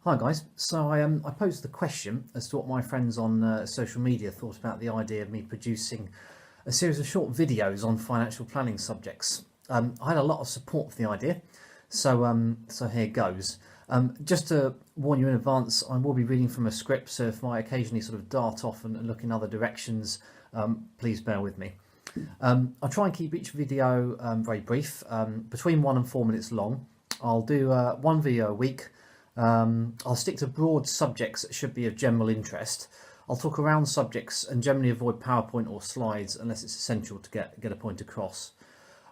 Hi guys, so I posed the question as to what my friends on social media thought about the idea of me producing a series of short videos on financial planning subjects. I had a lot of support for the idea, so here goes. Just to warn you in advance, I will be reading from a script, so if I occasionally sort of dart off and look in other directions, please bear with me. I'll try and keep each video very brief, between 1 and 4 minutes long. I'll do one video a week. I'll stick to broad subjects that should be of general interest. I'll talk around subjects and generally avoid PowerPoint or slides unless it's essential to get a point across.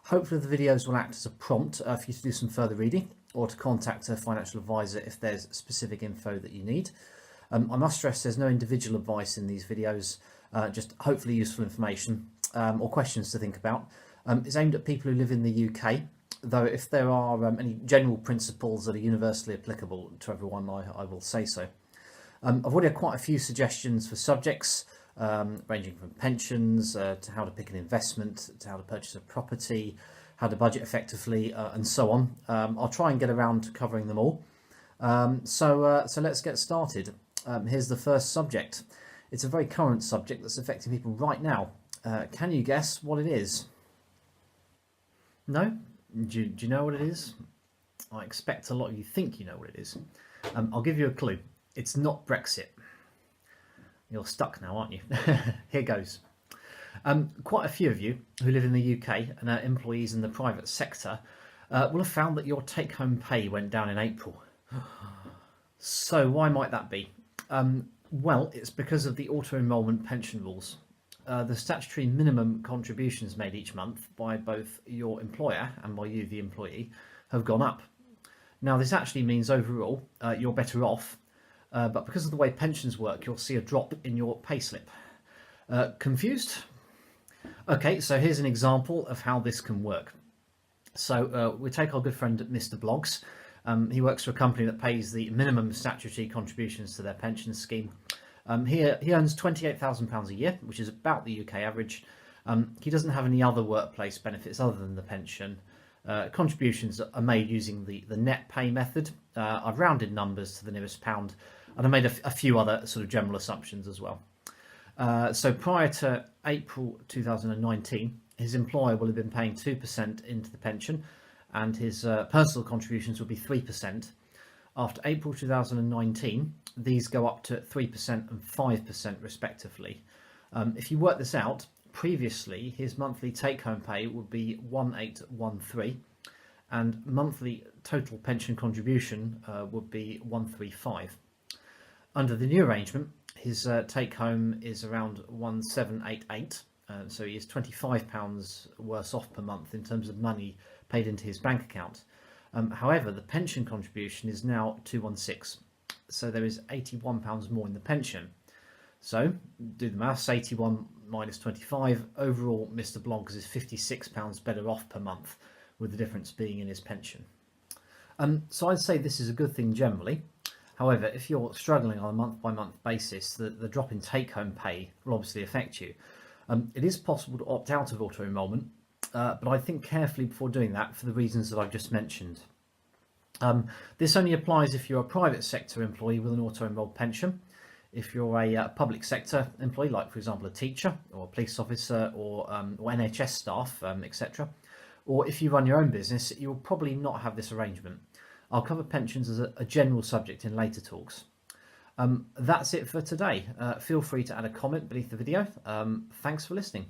Hopefully the videos will act as a prompt for you to do some further reading or to contact a financial advisor if there's specific info that you need. I must stress there's no individual advice in these videos, just hopefully useful information or questions to think about. It's aimed at people who live in the UK. Though if there are any general principles that are universally applicable to everyone, I will say so. I've already had quite a few suggestions for subjects, ranging from pensions to how to pick an investment, to how to purchase a property, how to budget effectively, and so on. I'll try and get around to covering them all. So let's get started. Here's the first subject. It's a very current subject that's affecting people right now. Can you guess what it is? No? Do you know what it is? I expect a lot of you think you know what it is. I'll give you a clue. It's not Brexit. You're stuck now, aren't you? Here goes. Quite a few of you who live in the UK and are employees in the private sector will have found that your take-home pay went down in April. So why might that be? Well, it's because of the auto-enrolment pension rules. The statutory minimum contributions made each month by both your employer and by you, the employee, have gone up. Now, this actually means overall you're better off, but because of the way pensions work, you'll see a drop in your payslip. Confused? Okay, so here's an example of how this can work. So we take our good friend Mr. Bloggs. He works for a company that pays the minimum statutory contributions to their pension scheme. He earns £28,000 a year, which is about the UK average. He doesn't have any other workplace benefits other than the pension. Contributions are made using the net pay method. I've rounded numbers to the nearest pound, and I made a few other sort of general assumptions as well. So prior to April 2019, his employer will have been paying 2% into the pension, and his personal contributions will be 3%. After April 2019, these go up to 3% and 5% respectively. If you work this out, previously his monthly take-home pay would be 1813 and monthly total pension contribution would be 135. Under the new arrangement, his take-home is around 1788, so he is £25 worse off per month in terms of money paid into his bank account. However, the pension contribution is now 216, so there is £81 more in the pension. So, do the maths, 81 minus 25, overall Mr. Bloggs is £56 better off per month, with the difference being in his pension. So I'd say this is a good thing generally. However, if you're struggling on a month-by-month basis, the drop in take-home pay will obviously affect you. It is possible to opt out of auto-enrolment, but I think carefully before doing that for the reasons that I've just mentioned. This only applies if you're a private sector employee with an auto-enrolled pension. If you're a public sector employee, like for example a teacher or a police officer or NHS staff, etc., or if you run your own business, you'll probably not have this arrangement. I'll cover pensions as a general subject in later talks. That's it for today. Feel free to add a comment beneath the video. Thanks for listening.